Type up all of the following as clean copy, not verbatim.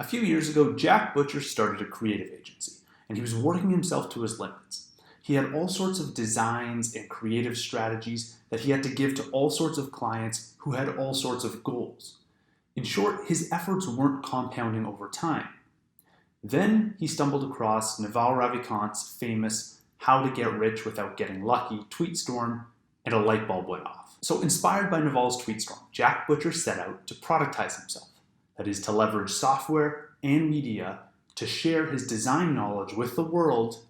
A few years ago, Jack Butcher started a creative agency, and he was working himself to his limits. He had all sorts of designs and creative strategies that he had to give to all sorts of clients who had all sorts of goals. In short, his efforts weren't compounding over time. Then he stumbled across Naval Ravikant's famous How to Get Rich Without Getting Lucky tweet storm, and a light bulb went off. So, inspired by Naval's tweet storm, Jack Butcher set out to productize himself. That is, to leverage software and media to share his design knowledge with the world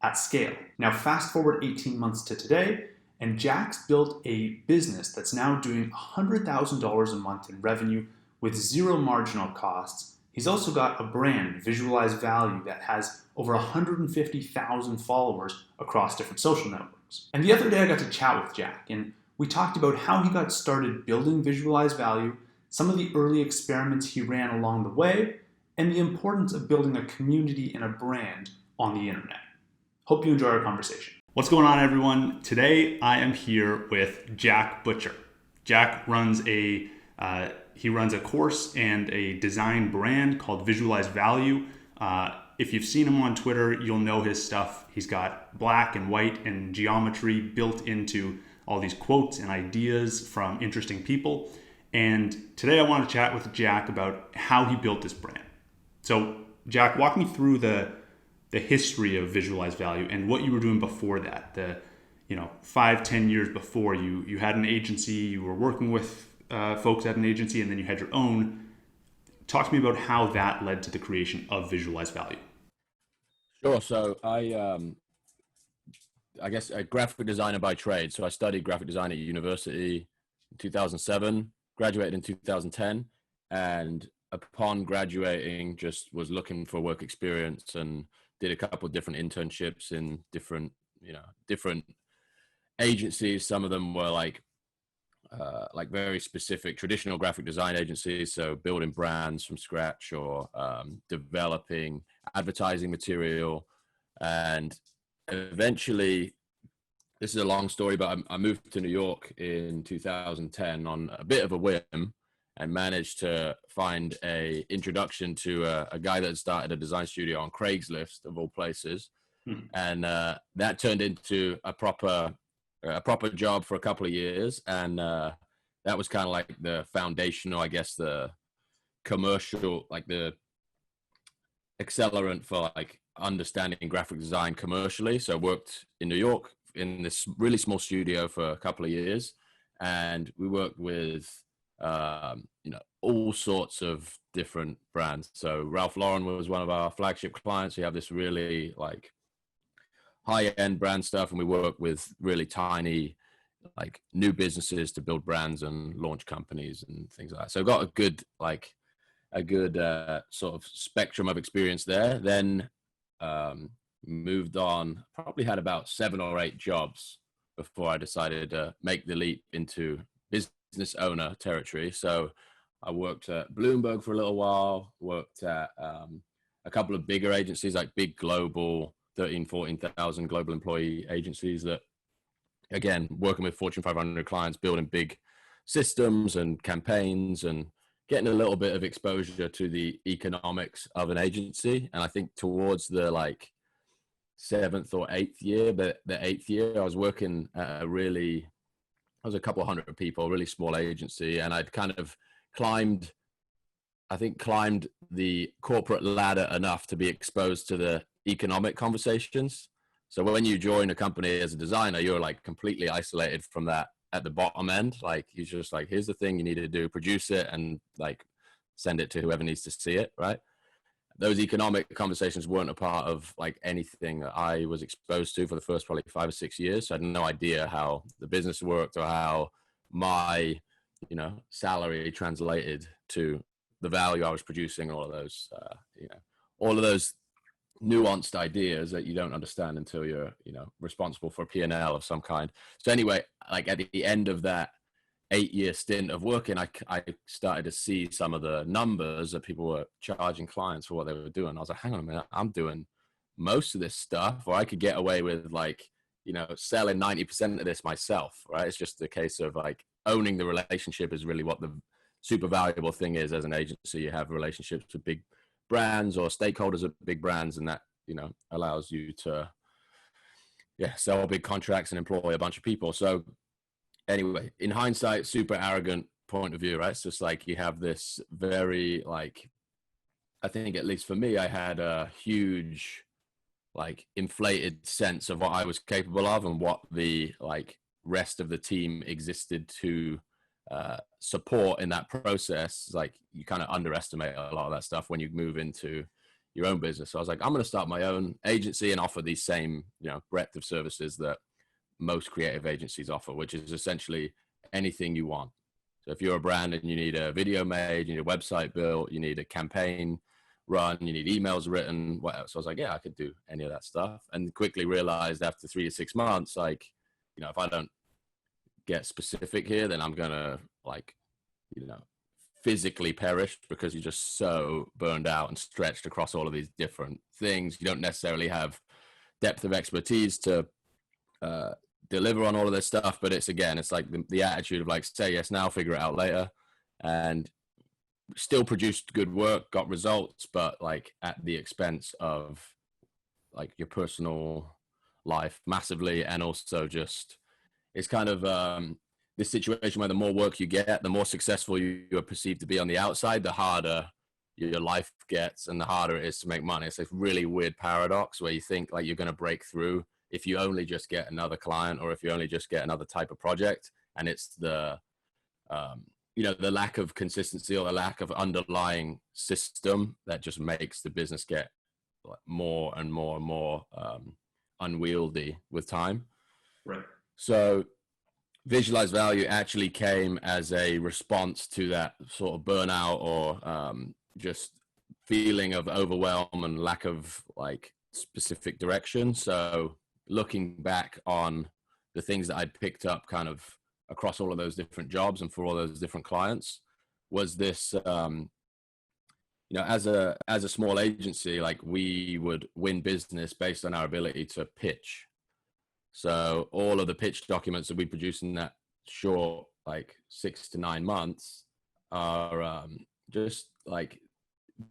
at scale. Now, fast forward 18 months to today, and Jack's built a business that's now doing $100,000 a month in revenue with zero marginal costs. He's also got a brand, Visualize Value, that has over 150,000 followers across different social networks. And the other day I got to chat with Jack, and we talked about how he got started building Visualize Value, some of the early experiments he ran along the way, and the importance of building a community and a brand on the internet. Hope you enjoy our conversation. What's going on, everyone? Today I am here with Jack Butcher. Jack runs a course and a design brand called Visualize Value. If you've seen him on Twitter, you'll know his stuff. He's got black and white and geometry built into all these quotes and ideas from interesting people. And today I want to chat with Jack about how he built this brand. So Jack, walk me through the history of Visualize Value and what you were doing before that. 5-10 years before you had an agency, you were working with folks at an agency, and then you had your own. Talk to me about how that led to the creation of Visualize Value. Sure. So I guess a graphic designer by trade. So I studied graphic design at university in 2007, graduated in 2010, and upon graduating just was looking for work experience and did a couple of different internships in different agencies. Some of them were like very specific traditional graphic design agencies, so building brands from scratch or developing advertising material. And eventually, this is a long story, but I moved to New York in 2010 on a bit of a whim and managed to find a introduction to a guy that had started a design studio on Craigslist, of all places. And that turned into a proper job for a couple of years. And that was kind of like the foundational, I guess, the commercial, like the accelerant for like understanding graphic design commercially. So I worked in New York in this really small studio for a couple of years, and we worked with all sorts of different brands. So Ralph Lauren was one of our flagship clients. We have this really like high-end brand stuff, and we work with really tiny like new businesses to build brands and launch companies and things like that. So got a good sort of spectrum of experience there. Then moved on, probably had about 7 or 8 jobs before I decided to make the leap into business owner territory. So I worked at Bloomberg for a little while, worked at a couple of bigger agencies, like big global 14,000 global employee agencies that, again, working with Fortune 500 clients, building big systems and campaigns and getting a little bit of exposure to the economics of an agency. And I think towards the like 7th or 8th year, but the 8th year, I was working at I was a couple hundred people, really small agency. And I'd kind of climbed the corporate ladder enough to be exposed to the economic conversations. So when you join a company as a designer, you're like completely isolated from that at the bottom end. Like you're just like, here's the thing you need to do, produce it and like send it to whoever needs to see it, right? Those economic conversations weren't a part of like anything that I was exposed to for the first probably 5 or 6 years. So I had no idea how the business worked or how my, salary translated to the value I was producing, all of those, all of those nuanced ideas that you don't understand until you're, responsible for a P&L of some kind. So anyway, like at the end of that 8-year stint of working, I started to see some of the numbers that people were charging clients for what they were doing. I was like, hang on a minute, I'm doing most of this stuff, or I could get away with like, selling 90% of this myself, right? It's just a case of like owning the relationship is really what the super valuable thing is as an agency. You have relationships with brands or stakeholders of big brands, and that, you know, allows you to sell big contracts and employ a bunch of people. So anyway, in hindsight, super arrogant point of view, right? It's just like you have this very, like, I think at least for me, I had a huge, like, inflated sense of what I was capable of and what the, like, rest of the team existed to support in that process. Like, you kind of underestimate a lot of that stuff when you move into your own business. So I was like, I'm going to start my own agency and offer these same, you know, breadth of services that most creative agencies offer, which is essentially anything you want. So if you're a brand and you need a video made, you need a website built, you need a campaign run, you need emails written, whatever. So I was like, yeah, I could do any of that stuff. And quickly realized after 3 to 6 months, like, you know, if I don't get specific here, then I'm going to, like, you know, physically perish, because you're just so burned out and stretched across all of these different things. You don't necessarily have depth of expertise to deliver on all of this stuff, but it's, again, it's like the attitude of, like, say yes now, figure it out later, and still produced good work, got results, but, like, at the expense of, like, your personal life massively. And also just, it's kind of this situation where the more work you get, the more successful you are perceived to be on the outside, the harder your life gets and the harder it is to make money. It's a really weird paradox where you think, like, you're going to break through if you only just get another client, or if you only just get another type of project. And it's the, you know, the lack of consistency or the lack of underlying system that just makes the business get, like, more and more and more unwieldy with time. Right. So visualized value actually came as a response to that sort of burnout or just feeling of overwhelm and lack of, like, specific direction. So looking back on the things that I'd picked up kind of across all of those different jobs and for all those different clients was this, you know, as a small agency, like, we would win business based on our ability to pitch. So all of the pitch documents that we produce in that short, like, 6 to 9 months are just, like,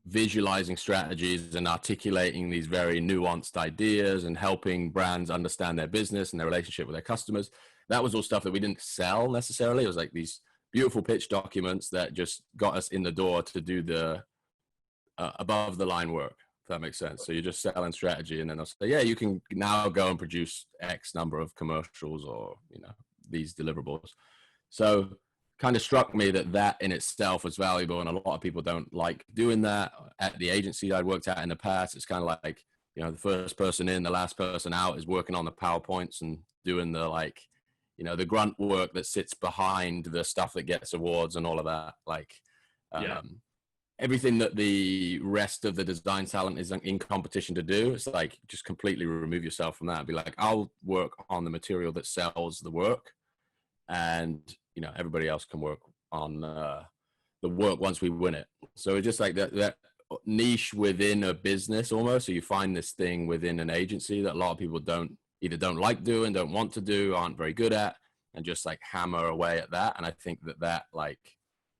visualizing strategies and articulating these very nuanced ideas and helping brands understand their business and their relationship with their customers. That was all stuff that we didn't sell necessarily. It was like these beautiful pitch documents that just got us in the door to do the above the line work, if that makes sense. So you're just selling strategy, and then they'll say, yeah, you can now go and produce X number of commercials or, you know, these deliverables. So kind of struck me that that in itself was valuable, and a lot of people don't like doing that. At the agency I'd worked at in the past, it's kind of like, you know, the first person in, the last person out is working on the PowerPoints and doing the, like, you know, the grunt work that sits behind the stuff that gets awards and all of that. Like, everything that the rest of the design talent is in competition to do, it's like, just completely remove yourself from that and be like, I'll work on the material that sells the work, and, you know, everybody else can work on the work once we win it. So it's just like that niche within a business almost. So you find this thing within an agency that a lot of people either don't like doing, don't want to do, aren't very good at, and just, like, hammer away at that. And I think that like,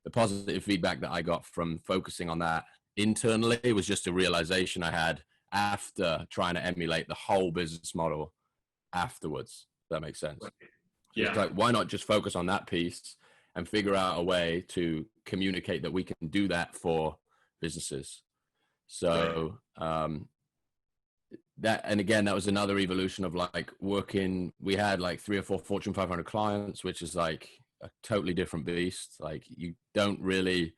the positive feedback that I got from focusing on that internally was just a realization I had after trying to emulate the whole business model afterwards. If that makes sense. So it's like, why not just focus on that piece and figure out a way to communicate that we can do that for businesses? So that, and again, that was another evolution of, like, working. We had like 3 or 4 Fortune 500 clients, which is like a totally different beast. Like, you don't really,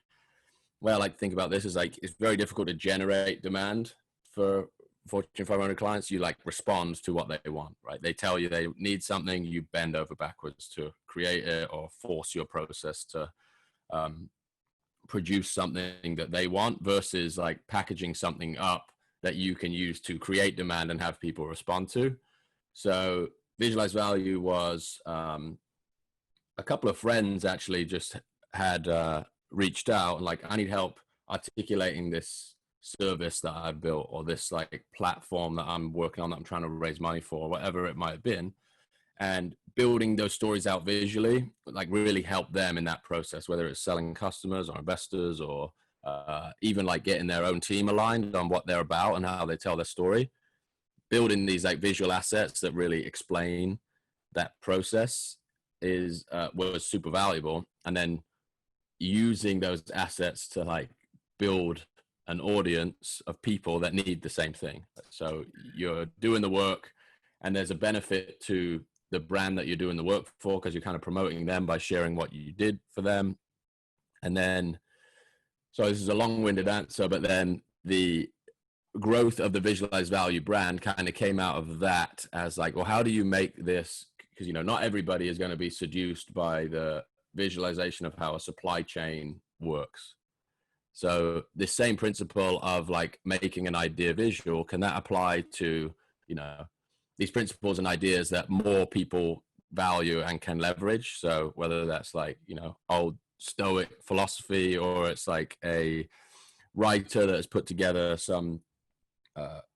well, like, think about this is like, it's very difficult to generate demand for Fortune 500 clients. You, like, respond to what they want, right? They tell you they need something, you bend over backwards to create it or force your process to produce something that they want, versus, like, packaging something up that you can use to create demand and have people respond to. So visualized value was a couple of friends actually just had reached out and, like, I need help articulating this service that I've built, or this, like, platform that I'm working on that I'm trying to raise money for, whatever it might have been. And building those stories out visually, like, really help them in that process, whether it's selling customers or investors or even like getting their own team aligned on what they're about and how they tell their story, building these like visual assets that really explain that process is was super valuable. And then using those assets to like build an audience of people that need the same thing. So you're doing the work and there's a benefit to the brand that you're doing the work for, because you're kind of promoting them by sharing what you did for them. And then, so this is a long-winded answer, but then the growth of the visualized value brand kind of came out of that as like, well, how do you make this? Because, you know, not everybody is going to be seduced by the visualization of how a supply chain works. So the same principle of like making an idea visual, can that apply to, you know, these principles and ideas that more people value and can leverage? So whether that's like, you know, old Stoic philosophy, or it's like a writer that has put together some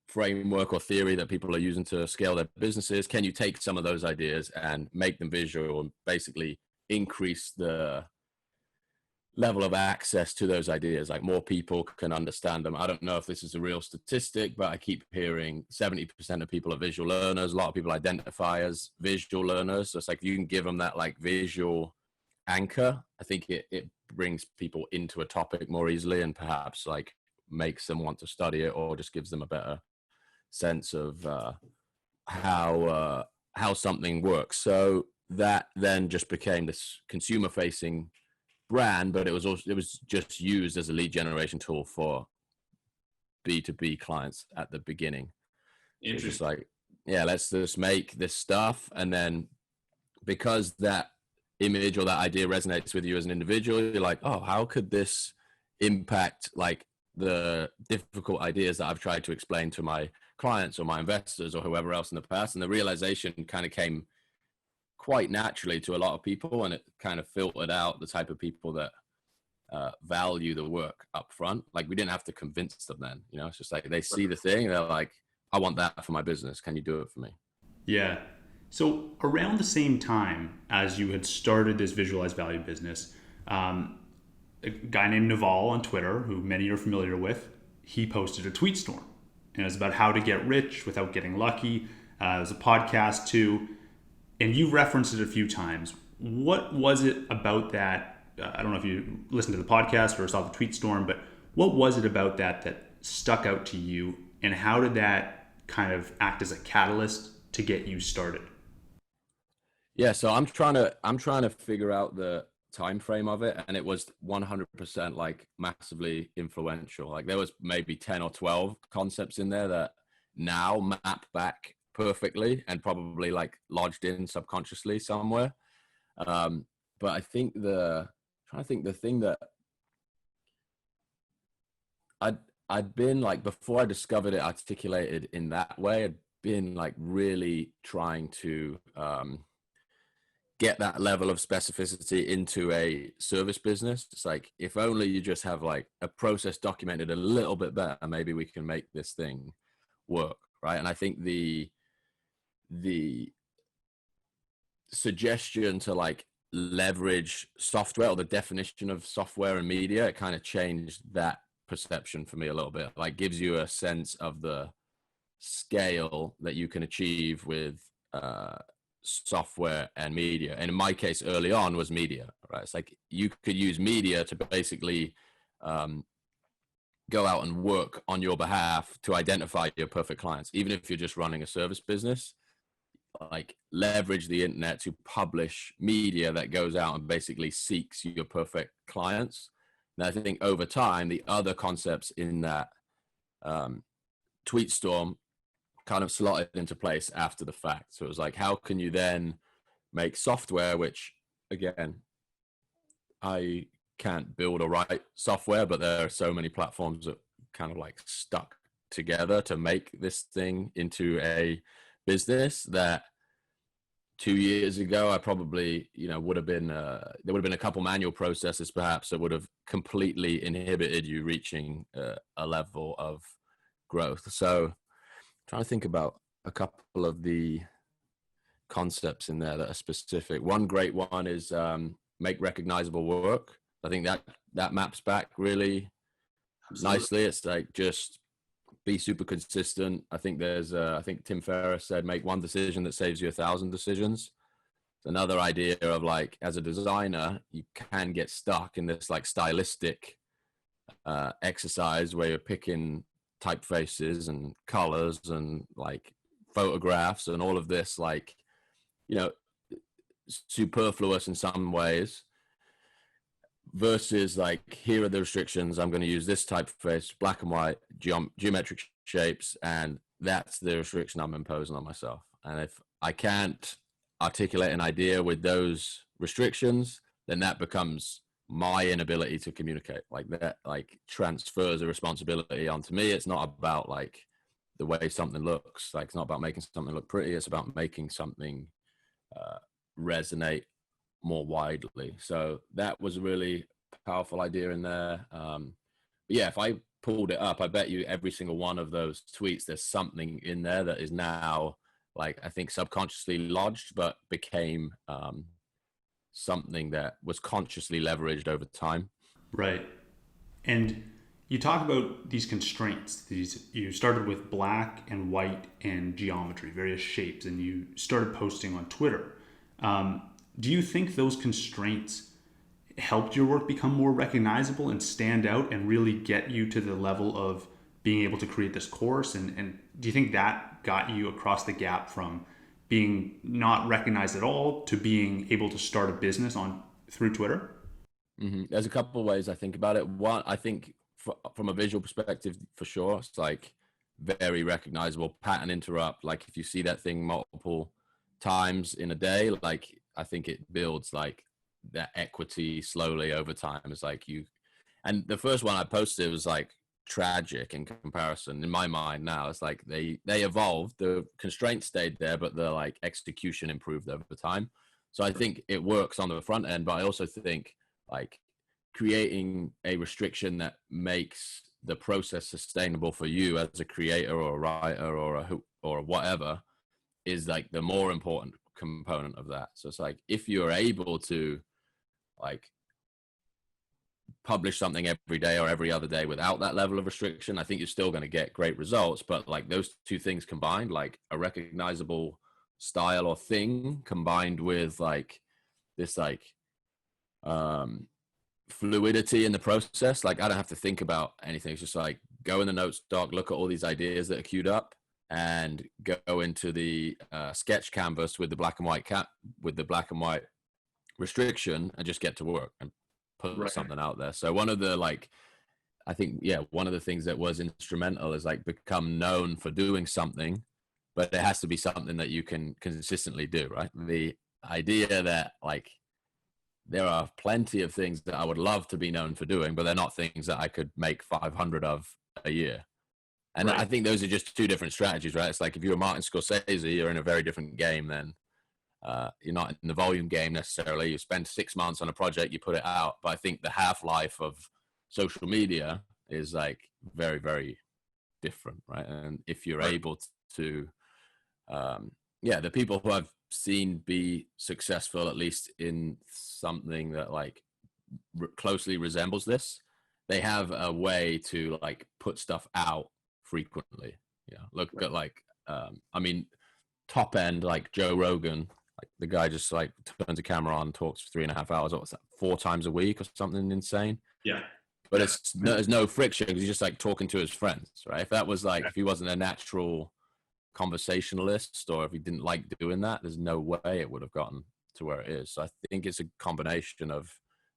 framework or theory that people are using to scale their businesses, can you take some of those ideas and make them visual and basically increase the level of access to those ideas? Like more people can understand them. I don't know if this is a real statistic, but I keep hearing 70% of people are visual learners. A lot of people identify as visual learners. So it's like, if you can give them that like visual anchor, I think it brings people into a topic more easily, and perhaps like makes them want to study it, or just gives them a better sense of how something works. So that then just became this consumer facing brand, but it was just used as a lead generation tool for B2B clients at the beginning. It's just like, yeah, let's just make this stuff. And then because that image or that idea resonates with you as an individual, you're like, oh, how could this impact like the difficult ideas that I've tried to explain to my clients or my investors or whoever else in the past? And the realization kind of came quite naturally to a lot of people, and it kind of filtered out the type of people that value the work up front. Like we didn't have to convince them then, you know, it's just like they see the thing, they're like, I want that for my business. Can you do it for me? Yeah. So around the same time as you had started this visualized value business, a guy named Naval on Twitter, who many are familiar with, he posted a tweet storm. And it was about how to get rich without getting lucky. It was a podcast too. And you referenced it a few times. What was it about that? I don't know if you listened to the podcast or saw the tweet storm, but what was it about that stuck out to you? And how did that kind of act as a catalyst to get you started? Yeah, so I'm trying to figure out the time frame of it, and it was 100% like massively influential. Like there was maybe 10 or 12 concepts in there that now map back perfectly and probably like lodged in subconsciously somewhere. But I think the thing that I'd been like, before I discovered it articulated in that way, I'd been like really trying to get that level of specificity into a service business. It's like, if only you just have like a process documented a little bit better, maybe we can make this thing work, right? And I think the suggestion to like leverage software, or the definition of software and media, it kind of changed that perception for me a little bit. Like gives you a sense of the scale that you can achieve with software and media. And in my case, early on was media, right? It's like you could use media to basically go out and work on your behalf to identify your perfect clients. Even if you're just running a service business, like leverage the internet to publish media that goes out and basically seeks your perfect clients. And I think over time, the other concepts in that tweet storm kind of slotted into place after the fact. So it was like, how can you then make software, which again, I can't build or write software, but there are so many platforms that kind of like stuck together to make this thing into a business that 2 years ago, I probably, you know, would have been, there would have been a couple manual processes perhaps that would have completely inhibited you reaching a level of growth. So trying to think about a couple of the concepts in there that are specific. One great one is make recognizable work. I think that maps back really Absolutely. nicely. It's like just be super consistent. I think I think Tim Ferriss said, make one decision that saves you 1,000 decisions. It's another idea of like, as a designer, you can get stuck in this like stylistic exercise where you're picking typefaces and colors and like photographs and all of this, like, you know, superfluous in some ways, versus like, here are the restrictions. I'm going to use this typeface, black and white, geometric shapes, and that's the restriction I'm imposing on myself. And if I can't articulate an idea with those restrictions, then that becomes my inability to communicate. Like that, like transfers a responsibility onto me. It's not about like the way something looks. Like it's not about making something look pretty. It's about making something resonate more widely. So that was a really powerful idea in there. But yeah, if I pulled it up, I bet you every single one of those tweets, there's something in there that is now like, I think subconsciously lodged, but became something that was consciously leveraged over time. Right. And you talk about these constraints. You started with black and white and geometry, various shapes, and you started posting on Twitter. Do you think those constraints helped your work become more recognizable and stand out and really get you to the level of being able to create this course? And do you think that got you across the gap from being not recognized at all to being able to start a business on through Twitter? There's a couple of ways I think about it. One, I think from a visual perspective, for sure, it's like very recognizable. Pattern interrupt. Like if you see that thing multiple times in a day, like I think it builds like that equity slowly over time. It's like and the first one I posted was like tragic in comparison in my mind. Now it's like they evolved, the constraints stayed there, but the like execution improved over time. So I think it works on the front end, but I also think like creating a restriction that makes the process sustainable for you as a creator or a writer or whatever is like the more important component of that. So it's like, if you're able to like publish something every day or every other day without that level of restriction, I think you're still going to get great results. But like those two things combined, like a recognizable style or thing combined with like this like fluidity in the process, like I don't have to think about anything. It's just like go in the notes doc, look at all these ideas that are queued up, and go into the sketch canvas with the black and white restriction, and just get to work and put Right. something out there. So one of the like, I think, yeah, one of the things that was instrumental is like become known for doing something, but it has to be something that you can consistently do, right? The idea that like there are plenty of things that I would love to be known for doing, but they're not things that I could make 500 of a year. And Right. I think those are just two different strategies, right? It's like if you're Martin Scorsese, you're in a very different game than you're not in the volume game necessarily. You spend 6 months on a project, you put it out. But I think the half-life of social media is like very, very different, right? And if you're Right. able to, yeah, the people who I've seen be successful, at least in something that like closely resembles this, they have a way to like put stuff out frequently. Yeah, look Right. at like I mean, top end like Joe Rogan, like the guy just like turns a camera on, talks for 3.5 hours, what's that, 4 times a week or something insane. Yeah. But Yeah. there's no friction because he's just like talking to his friends, right? If that was like, if he wasn't a natural conversationalist, or if he didn't like doing that, there's no way it would have gotten to where it is. So I think it's a combination of,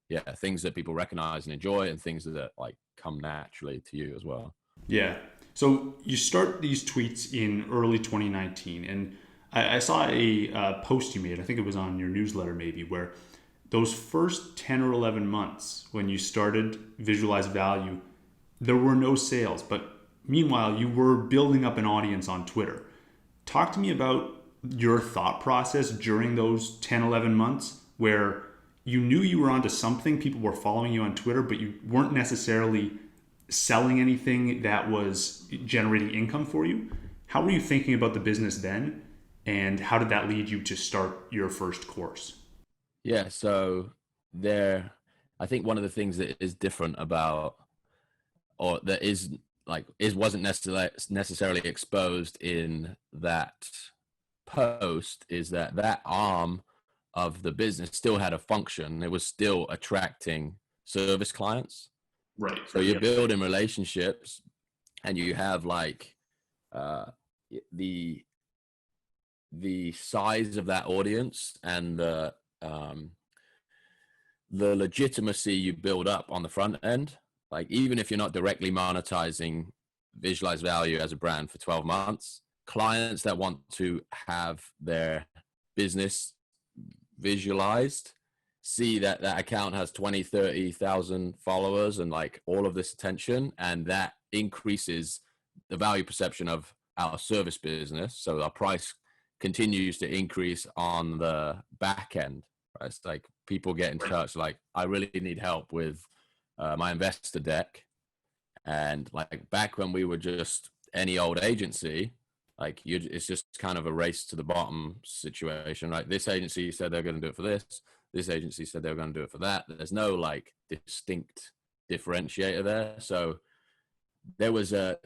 yeah, things that people recognize and enjoy, and things that like come naturally to you as well. Yeah. So you start these tweets in early 2019, and I saw a post you made. I think it was on your newsletter, maybe, where those first 10 or 11 months when you started Visualize Value, there were no sales. But meanwhile, you were building up an audience on Twitter. Talk to me about your thought process during those 10, 11 months where you knew you were onto something. People were following you on Twitter, but you weren't necessarily selling anything that was generating income for you. How were you thinking about the business then? And how did that lead you to start your first course? Yeah, so there, I think one of the things that is different about or that is like wasn't necessarily exposed in that post is that arm of the business still had a function. It was still attracting service clients. Right. So you're building relationships, and you have like the size of that audience and the legitimacy you build up on the front end. Like, even if you're not directly monetizing visualized value as a brand for 12 months, clients that want to have their business visualized see that that account has 20-30,000 followers and like all of this attention, and that increases the value perception of our service business. So our price continues to increase on the back end, right? It's like people get in touch like, I really need help with my investor deck. And like back when we were just any old agency, like it's just kind of a race to the bottom situation, right? This agency said they're going to do it for this agency said they were going to do it for that. There's no like distinct differentiator there. So there was a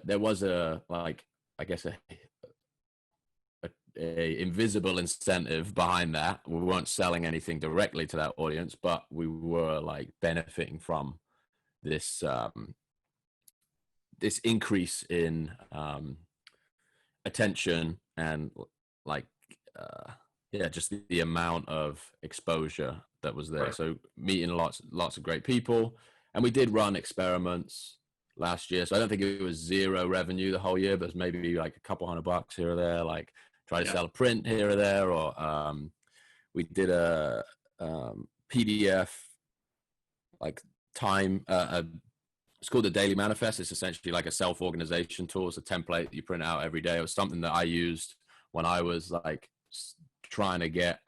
like, I guess a invisible incentive behind that. We weren't selling anything directly to that audience, but we were like benefiting from this this increase in attention and like just the amount of exposure that was there. Right. So meeting lots of great people, and we did run experiments last year. So I don't think it was zero revenue the whole year, but it was maybe like a couple $100 here or there, like try to sell a print here or there, or we did a PDF like time it's called the Daily Manifest. It's essentially like a self-organization tool. It's a template that you print out every day. It was something that I used when I was like trying to get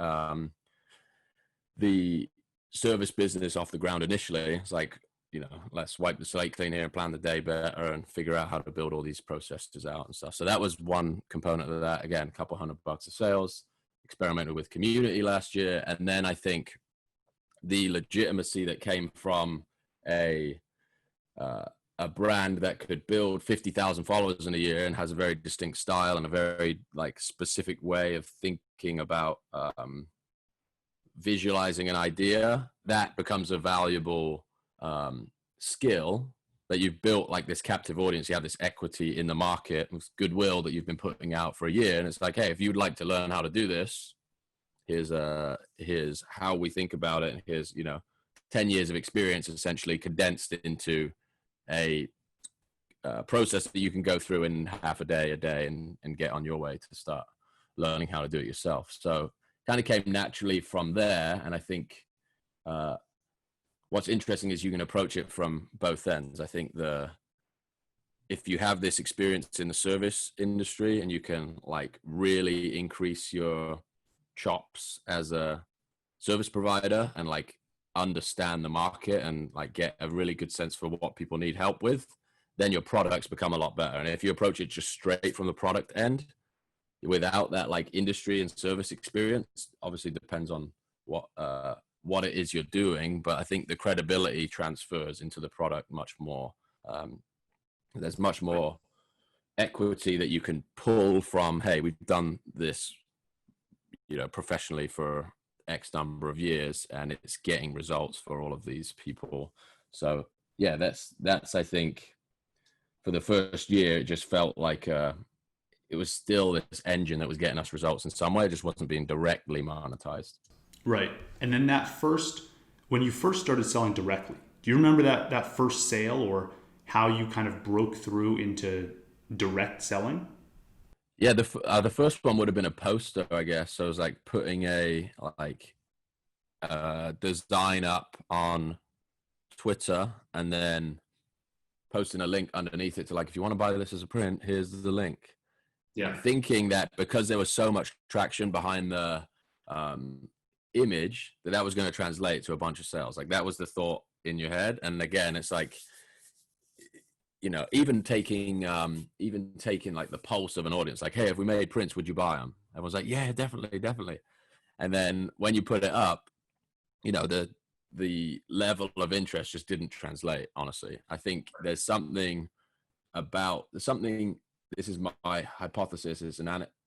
the service business off the ground initially. It's like, you know, let's wipe the slate clean here and plan the day better and figure out how to build all these processes out and stuff. So that was one component of that. Again, a couple $100 of sales, experimented with community last year. And then I think the legitimacy that came from a brand that could build 50,000 followers in a year and has a very distinct style and a very like specific way of thinking about visualizing an idea, that becomes a valuable skill that you've built, like this captive audience. You have this equity in the market, this goodwill that you've been putting out for a year. And it's like, hey, if you'd like to learn how to do this, here's how we think about it. And here's, 10 years of experience essentially condensed into a process that you can go through in half a day and get on your way to start learning how to do it yourself. So kind of came naturally from there. And I think what's interesting is you can approach it from both ends. I think if you have this experience in the service industry and you can like really increase your chops as a service provider and like understand the market and like get a really good sense for what people need help with, then your products become a lot better. And if you approach it just straight from the product end without that like industry and service experience, obviously depends on what it is you're doing, but I think the credibility transfers into the product much more. There's much more equity that you can pull from, hey, we've done this professionally for X number of years and it's getting results for all of these people. So yeah, that's I think for the first year it just felt like it was still this engine that was getting us results in some way. It just wasn't being directly monetized. Right. And then when you first started selling directly, do you remember that first sale or how you kind of broke through into direct selling? Yeah, the first one would have been a poster, I guess. So it was like putting a design up on Twitter and then posting a link underneath it to like, if you want to buy this as a print, here's the link. Yeah. Thinking that because there was so much traction behind the image that was going to translate to a bunch of sales. Like that was the thought in your head. And again, it's like, even taking like the pulse of an audience, like, hey, if we made prints, would you buy them? Everyone's like, yeah, definitely. And then when you put it up, the the level of interest just didn't translate. Honestly, I think there's something this is my hypothesis, is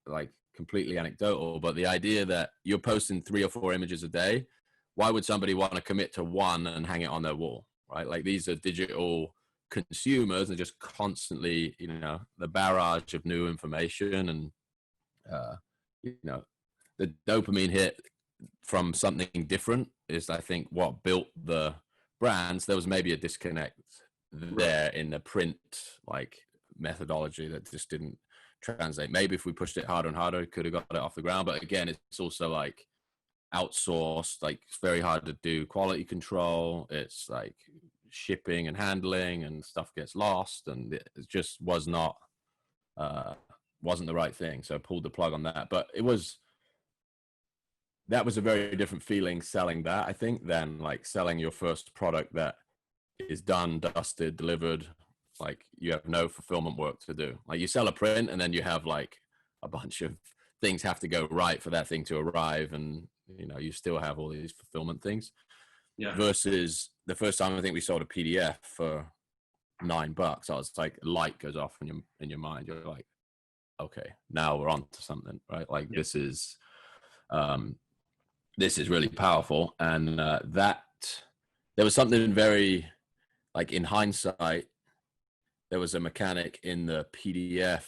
like completely anecdotal, but the idea that you're posting 3 or 4 images a day, why would somebody want to commit to one and hang it on their wall, right? Like, these are digital consumers and just constantly, the barrage of new information, and the dopamine hit from something different is, I think, what built the brands. There was maybe a disconnect there in the print like methodology that just didn't translate. Maybe if we pushed it harder and harder, could have got it off the ground. But again, it's also like outsourced. Like, it's very hard to do quality control. It's like shipping and handling, and stuff gets lost, and it just wasn't the right thing. So I pulled the plug on that. But that was a very different feeling selling that, I think, than like selling your first product that is done, dusted, delivered. Like, you have no fulfillment work to do. Like, you sell a print, and then you have like a bunch of things have to go right for that thing to arrive, and you still have all these fulfillment things. Yeah. Versus the first time I think we sold a PDF for $9, I was like, a light goes off in your mind. You're like, okay, now we're on to something, right? Like, yeah. This is really powerful. And that there was something very, like, in hindsight, there was a mechanic in the PDF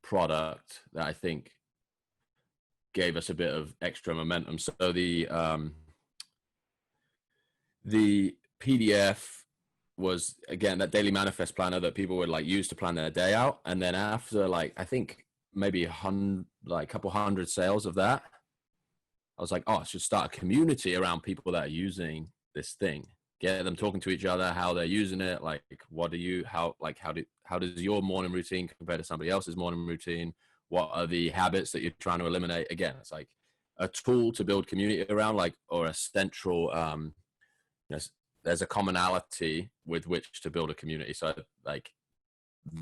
product that I think gave us a bit of extra momentum. So the PDF was, again, that daily manifest planner that people would like use to plan their day out. And then after, like, I think maybe a couple hundred sales of that, I was like, oh, I should start a community around people that are using this thing, get them talking to each other, how they're using it. Like, how does your morning routine compare to somebody else's morning routine? What are the habits that you're trying to eliminate? Again, it's like a tool to build community around, like, or a central, there's a commonality with which to build a community. So like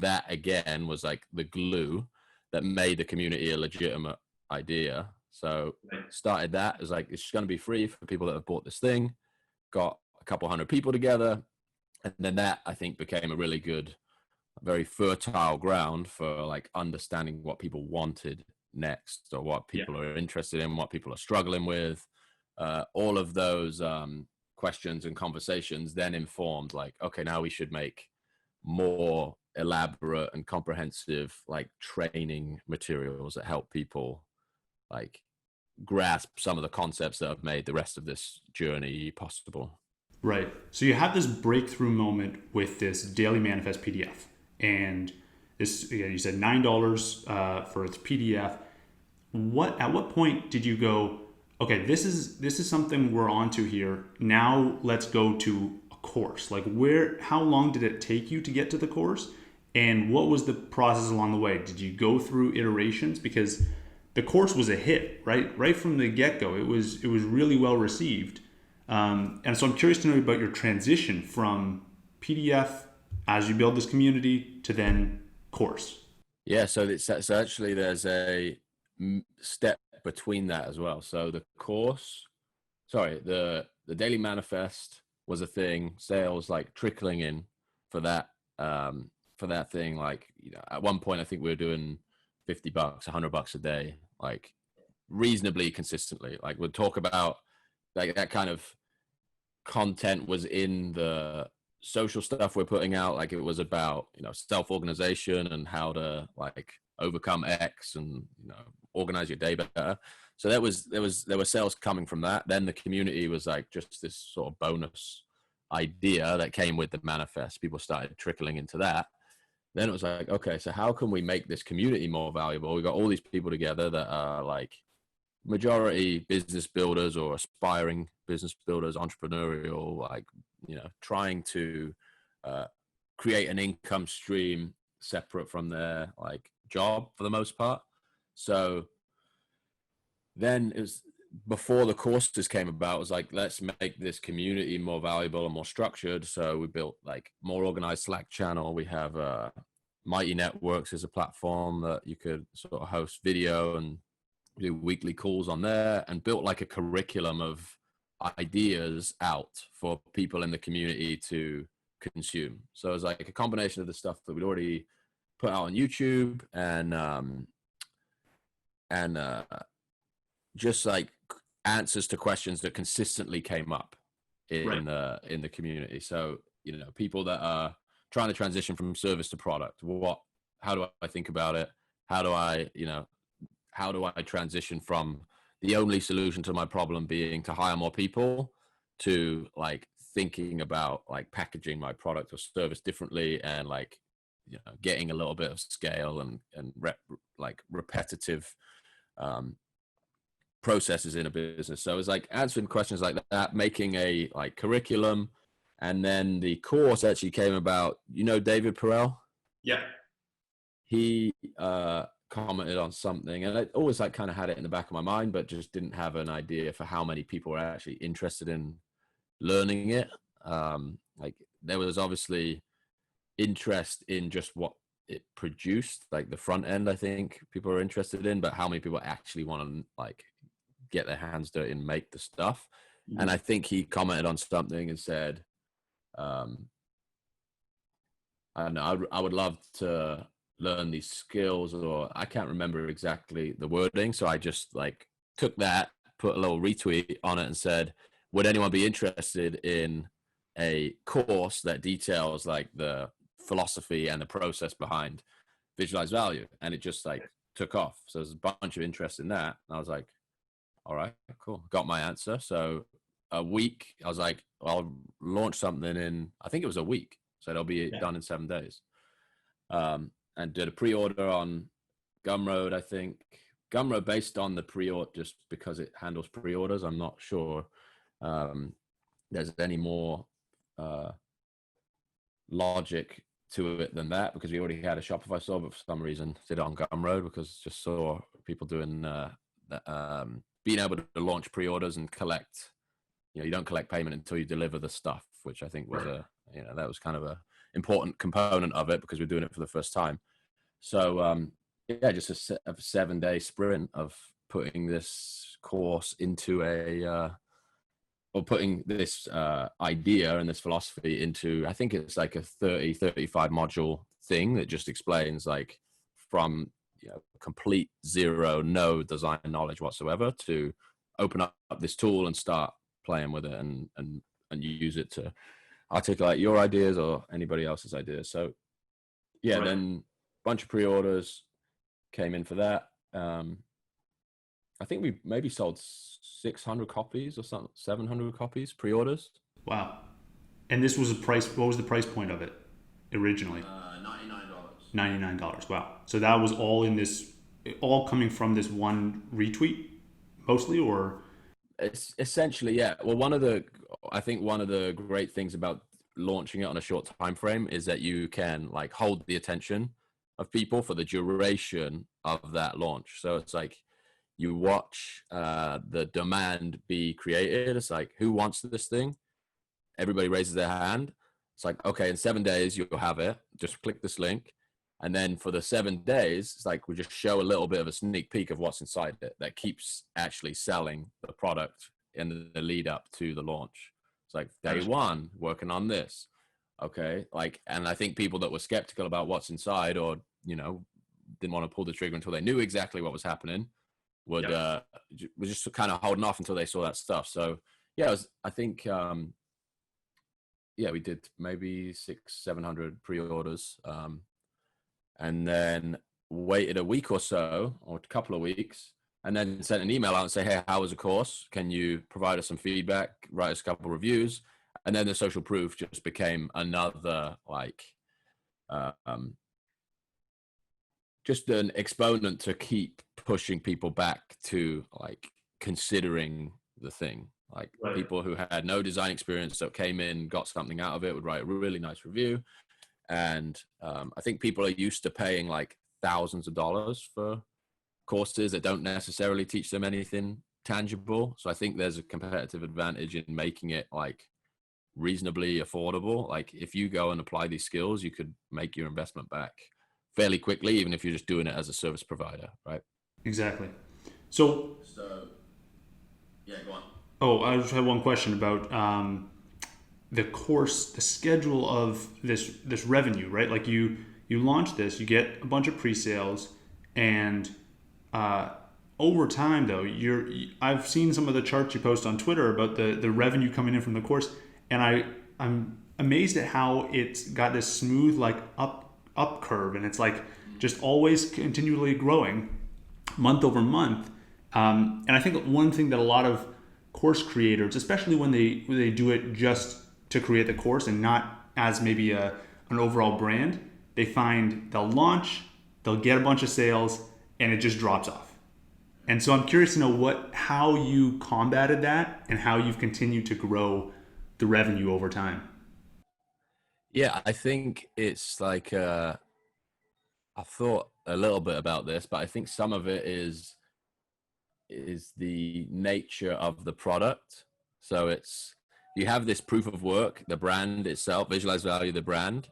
that again was like the glue that made the community a legitimate idea. So started that as like, it's going to be free for people that have bought this thing, got a couple hundred people together. And then that, I think, became a really good, very fertile ground for like understanding what people wanted next, or what people are interested in, what people are struggling with. All of those questions and conversations then informed like, okay, now we should make more elaborate and comprehensive like training materials that help people like grasp some of the concepts that have made the rest of this journey possible. Right. So you have this breakthrough moment with this daily manifest PDF, and this, you said $9 for its PDF. At what point did you go, okay, this is something we're onto here. Now let's go to a course. Like, how long did it take you to get to the course? And what was the process along the way? Did you go through iterations? Because the course was a hit, right from the get-go. It was really well received. And so I'm curious to know about your transition from PDF as you build this community to then course. Yeah, so actually there's a step between that as well. So the daily manifest was a thing, sales like trickling in for that thing. Like, at one point I think we were doing $50, $100 a day, like reasonably consistently. Like, we'd talk about like that kind of content was in the social stuff we're putting out. Like, it was about, self-organization and how to like overcome X and, organize your day better. So there were sales coming from that. Then the community was like just this sort of bonus idea that came with the manifest. People started trickling into that. Then it was like, okay, so how can we make this community more valuable? We got all these people together that are like majority business builders or aspiring business builders, entrepreneurial, like, trying to create an income stream separate from their like job for the most part. So then it was, before the courses came about, it was like, let's make this community more valuable and more structured. So we built like more organized Slack channel. We have Mighty Networks as a platform that you could sort of host video and do weekly calls on there, and built like a curriculum of ideas out for people in the community to consume. So it was like a combination of the stuff that we'd already put out on YouTube and just like answers to questions that consistently came up Right. in the community. So, you know, people that are trying to transition from service to product, how do I think about it? How do I, you know, how do I transition from the only solution to my problem being to hire more people to like thinking about like packaging my product or service differently and like, you know, getting a little bit of scale and like repetitive processes in a business. So it was like answering questions like that, making a like curriculum. And then the course actually came about, you know, David Perel. Yeah. He commented on something, and I always like kind of had it in the back of my mind, but just didn't have an idea for how many people were actually interested in learning it. Like there was obviously interest in just what it produced, like the front end, I think people are interested in, but how many people actually want to like get their hands dirty and make the stuff. Mhm. And I think he commented on something and said, I don't know, I would love to learn these skills, or I can't remember exactly the wording. So I just like took that, put a little retweet on it and said, would anyone be interested in a course that details like the philosophy and the process behind visualized value? And it just like took off. So there's a bunch of interest in that. And I was like, all right, cool. Got my answer. So a week, I was like, I'll launch something in, I think it was a week. So it'll be done in 7 days. And did a pre-order on Gumroad, I think. Gumroad based on the pre-order just because it handles pre-orders. I'm not sure there's any more logic to it than that, because we already had a Shopify store, but for some reason did it on Gumroad because just saw people doing being able to launch pre-orders and collect, you know, you don't collect payment until you deliver the stuff, which I think was you know, that was kind of a important component of it because we're doing it for the first time. So yeah, just a 7-day sprint of putting this course into or putting this idea and this philosophy into, I think it's like a 35 module thing that just explains like from, you know, complete zero, no design knowledge whatsoever to open up this tool and start playing with it and use it to articulate your ideas or anybody else's ideas. So yeah, then a bunch of pre-orders came in for that. I think we maybe sold 600 copies or something, 700 copies pre-orders. Wow. And this was a price. What was the price point of it originally? $99. $99. Wow. So that was all in this, all coming from this one retweet, mostly, or? It's essentially, yeah. Well, I think one of the great things about launching it on a short time frame is that you can like hold the attention of people for the duration of that launch. So it's like you watch the demand be created. It's like, who wants this thing? Everybody raises their hand. It's like, okay, in 7 days you'll have it. Just click this link. And then for the 7 days, it's like we just show a little bit of a sneak peek of what's inside it that keeps actually selling the product in the lead up to the launch. It's like day one, working on this. Okay. Like, and I think people that were skeptical about what's inside, or, you know, didn't want to pull the trigger until they knew exactly what was happening, was just kind of holding off until they saw that stuff. So yeah, I think, yeah, we did maybe 600-700 pre-orders. And then waited a week or so, or a couple of weeks, and then sent an email out and say, hey, how was the course? Can you provide us some feedback, write us a couple of reviews? And then the social proof just became another, like, just an exponent to keep pushing people back to, like, considering the thing. Like, people who had no design experience that came in, got something out of it, would write a really nice review. And I think people are used to paying like thousands of dollars for courses that don't necessarily teach them anything tangible. So I think there's a competitive advantage in making it like reasonably affordable. Like if you go and apply these skills, you could make your investment back fairly quickly, even if you're just doing it as a service provider, right? Exactly. So yeah, go on. Oh, I just had one question about the course, the schedule of this revenue, right? Like you launch this, you get a bunch of pre-sales, and uh, over time, though, I've seen some of the charts you post on Twitter about the revenue coming in from the course, and I'm amazed at how it's got this smooth like up curve, and it's like just always continually growing month over month. And I think one thing that a lot of course creators, especially when they do it just to create the course and not as maybe an overall brand, they find they'll launch, they'll get a bunch of sales, and it just drops off. And so I'm curious to know how you combated that and how you've continued to grow the revenue over time. Yeah, I think it's like I've thought a little bit about this, but I think some of it is the nature of the product. So it's you have this proof of work, the brand itself, visualize value, the brand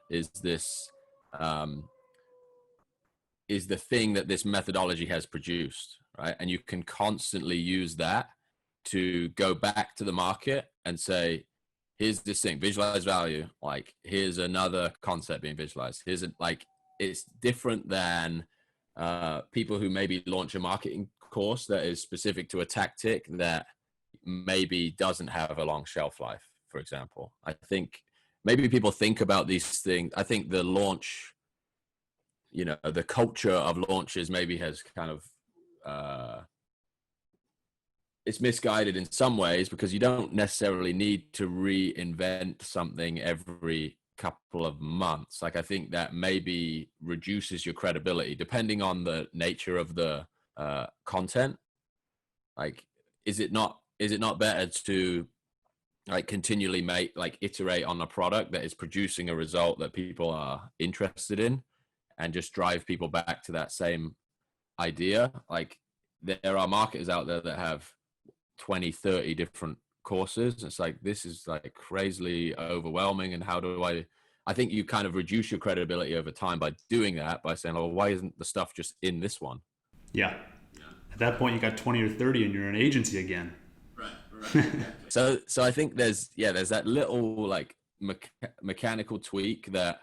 um, is the thing that this methodology has produced, right? And you can constantly use that to go back to the market and say, here's this thing, visualize value. Like, here's another concept being visualized. It's different than people who maybe launch a marketing course that is specific to a tactic that maybe doesn't have a long shelf life, for example. I think maybe people think about these things. I think the launch, the culture of launches maybe has kind of it's misguided in some ways because you don't necessarily need to reinvent something every couple of months. Like, I think that maybe reduces your credibility depending on the nature of the content. Like, is it not better to like continually iterate on a product that is producing a result that people are interested in and just drive people back to that same idea? Like, there are marketers out there that have 20, 30 different courses. It's like, this is like crazily overwhelming. And how do I think you kind of reduce your credibility over time by doing that, by saying, oh, why isn't the stuff just in this one? Yeah. At that point, you got 20 or 30 and you're an agency again. So I think there's that little like mechanical tweak that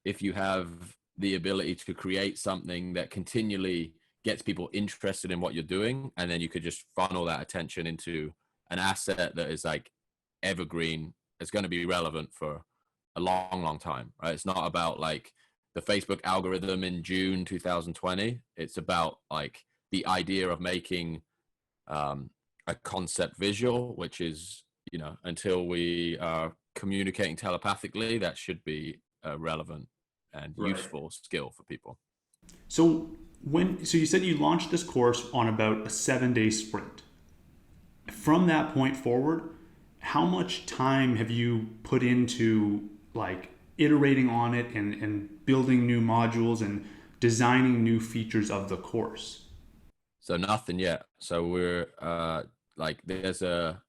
if you have the ability to create something that continually gets people interested in what you're doing, and then you could just funnel that attention into an asset that is like evergreen, it's going to be relevant for a long, long time, right? It's not about like the Facebook algorithm in June 2020. It's about like the idea of making um, a concept visual, which is, until we are communicating telepathically, that should be a relevant and Right. useful skill for people. So so you said you launched this course on about a 7-day sprint. From that point forward, how much time have you put into like iterating on it and building new modules and designing new features of the course? So nothing yet. So we're there's a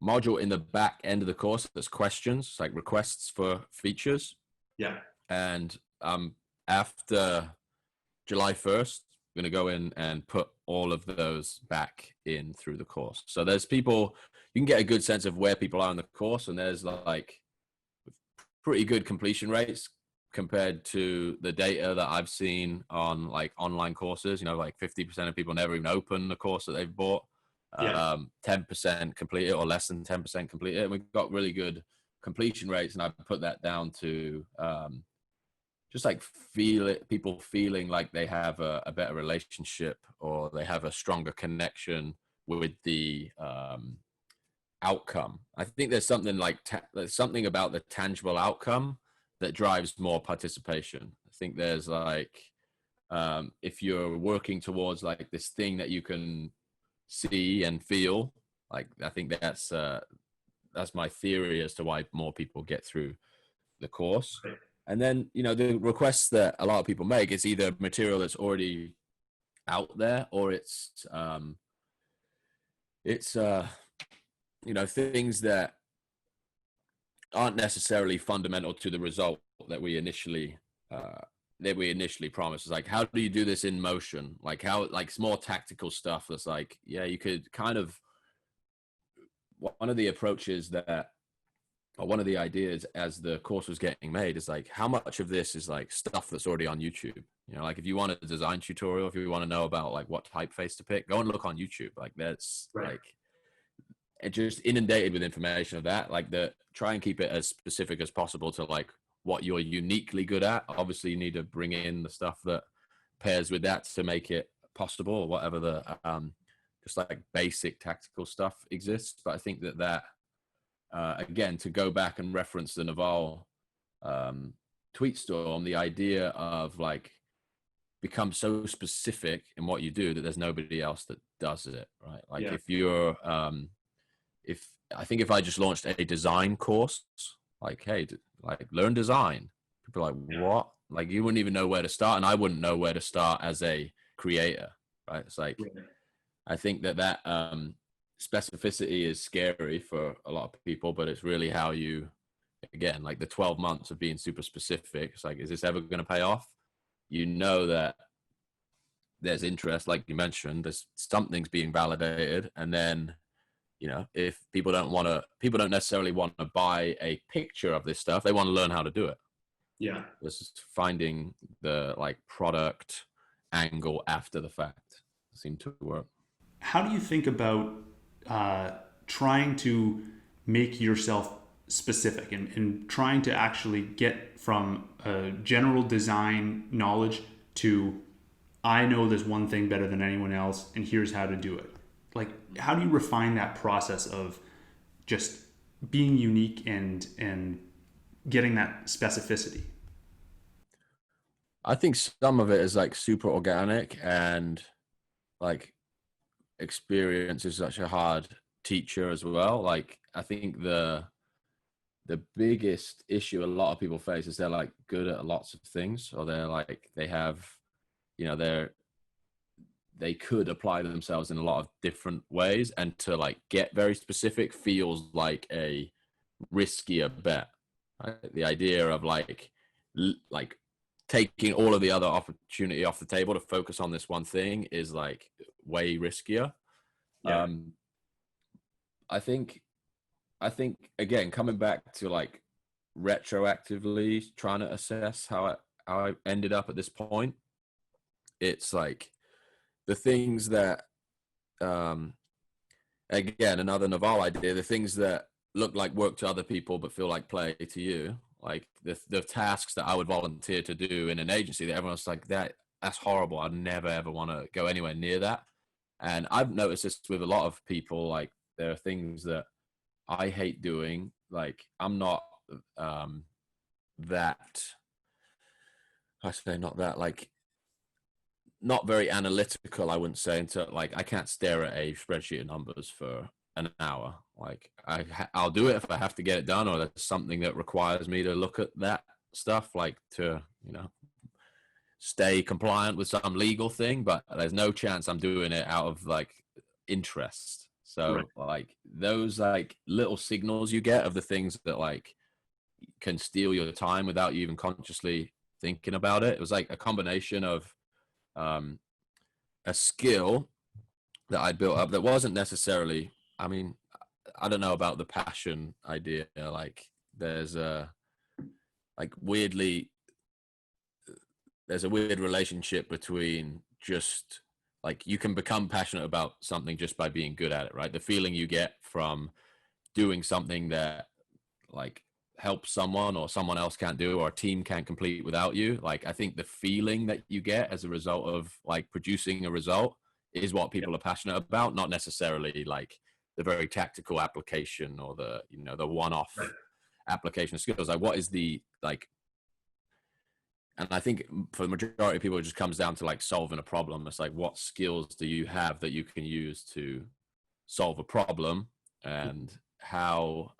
module in the back end of the course that's questions, like requests for features. Yeah. And after July 1st, I'm going to go in and put all of those back in through the course. So there's people, you can get a good sense of where people are in the course, and there's like pretty good completion rates compared to the data that I've seen on like online courses. Like 50% of people never even open the course that they've bought. Yeah. 10% complete it, or less than 10% complete it. And we've got really good completion rates, and I put that down to just like people feeling like they have a better relationship, or they have a stronger connection with the outcome. I think there's something like there's something about the tangible outcome that drives more participation. I think there's like if you're working towards like this thing that you can see and feel, like I think that's my theory as to why more people get through the course. And then the requests that a lot of people make, it's either material that's already out there, or it's things that aren't necessarily fundamental to the result that we initially promised. It's like, how do you do this in motion? Like, how, like, it's more tactical stuff that's like, yeah, you could kind of one of the approaches that, or one of the ideas as the course was getting made is like, how much of this is like stuff that's already on YouTube? You know, like if you want a design tutorial, if you want to know about like what typeface to pick, go and look on YouTube. Like that's Right. like, it just inundated with information of that. Like try and keep it as specific as possible to like what you're uniquely good at. Obviously you need to bring in the stuff that pairs with that to make it possible, or whatever the just like basic tactical stuff exists. But I think that again, to go back and reference the Naval tweet storm, the idea of like become so specific in what you do that there's nobody else that does it, right? Like Yeah. if you're if I think if I just launched a design course, like, hey, like learn design, people are like, what? Like you wouldn't even know where to start, and I wouldn't know where to start as a creator, right? It's like, I think that specificity is scary for a lot of people, but it's really how you, again, like the 12 months of being super specific. It's like, is this ever going to pay off? You know that there's interest, like you mentioned, there's something's being validated, and then, you know, if people don't necessarily want to buy a picture of this stuff, they want to learn how to do it. Yeah. It's just finding the like product angle after the fact seemed to work. How do you think about trying to make yourself specific and trying to actually get from general design knowledge to, I know this one thing better than anyone else and here's how to do it? Like, how do you refine that process of just being unique and getting that specificity? I think some of it is like super organic, and like experience is such a hard teacher as well. Like I think the biggest issue a lot of people face is they're like good at lots of things, or they're like, they have, you know, they could apply themselves in a lot of different ways, and to like get very specific feels like a riskier bet, right? The idea of like taking all of the other opportunity off the table to focus on this one thing is like way riskier. Yeah. I think again, coming back to like retroactively trying to assess how I ended up at this point, it's like the things that again, another Naval idea, the things that look like work to other people but feel like play to you, like the tasks that I would volunteer to do in an agency that everyone's like, that's horrible, I'd never ever want to go anywhere near that. And I've noticed this with a lot of people, like there are things that I hate doing. Like I'm not that, I say not that, like not very analytical, I wouldn't say, into like I can't stare at a spreadsheet of numbers for an hour. Like I'll do it if I have to get it done, or there's something that requires me to look at that stuff, like to, you know, stay compliant with some legal thing, but there's no chance I'm doing it out of like interest. So Right. like those like little signals you get of the things that like can steal your time without you even consciously thinking about it. It was like a combination of a skill that I built up that wasn't necessarily, I mean, I don't know about the passion idea. Like there's a weird relationship between just like, you can become passionate about something just by being good at it, right? The feeling you get from doing something that like helps someone or someone else can't do, or a team can't complete without you. Like I think the feeling that you get as a result of like producing a result is what people are passionate about, not necessarily like the very tactical application or the, you know, the one-off Right. application of skills. Like what is the like, and I think for the majority of people, it just comes down to like solving a problem. It's like, what skills do you have that you can use to solve a problem, and how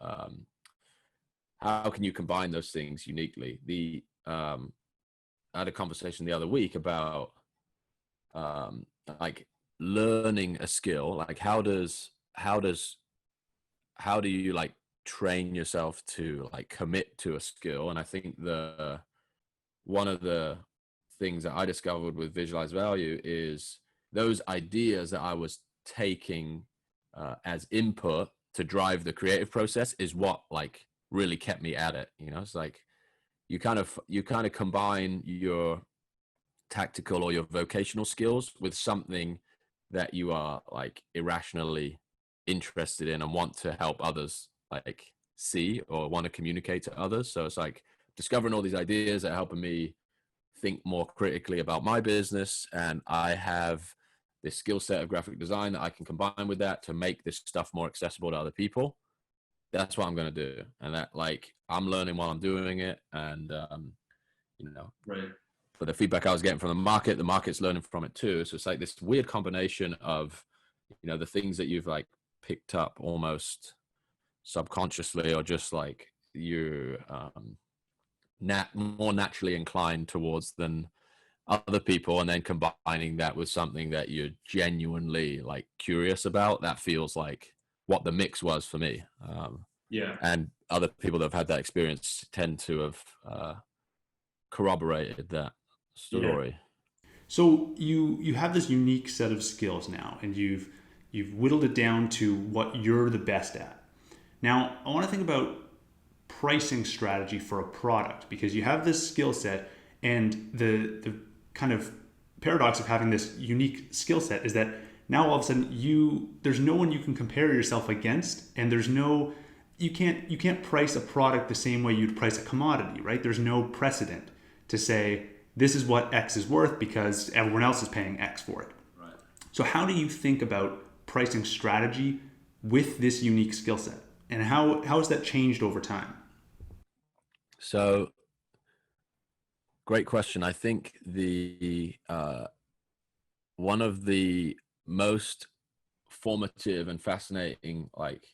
can you combine those things uniquely? I had a conversation the other week about like learning a skill. Like how do you like train yourself to like commit to a skill? And I think one of the things that I discovered with visualized value is those ideas that I was taking as input to drive the creative process is what like really kept me at it. You know, it's like you kind of combine your tactical or your vocational skills with something that you are like irrationally interested in and want to help others like see or want to communicate to others. So it's like discovering all these ideas that are helping me think more critically about my business, and I have this skill set of graphic design that I can combine with that to make this stuff more accessible to other people. That's what I'm going to do, and that like I'm learning while I'm doing it. And you know, Right. for the feedback I was getting from the market's learning from it too. So it's like this weird combination of, you know, the things that you've like picked up almost subconsciously, or just like you're more naturally inclined towards than other people, and then combining that with something that you're genuinely like curious about. That feels like what the mix was for me. Yeah. And other people that have had that experience tend to have corroborated that story. Yeah. So you have this unique set of skills now, and you've whittled it down to what you're the best at. Now, I want to think about pricing strategy for a product, because you have this skill set, and the kind of paradox of having this unique skill set is that now all of a sudden there's no one you can compare yourself against, and you can't price a product the same way you'd price a commodity, right? There's no precedent to say this is what X is worth because everyone else is paying X for it. Right. So how do you think about pricing strategy with this unique skill set, and how has that changed over time? So great question. I think the one of the most formative and fascinating like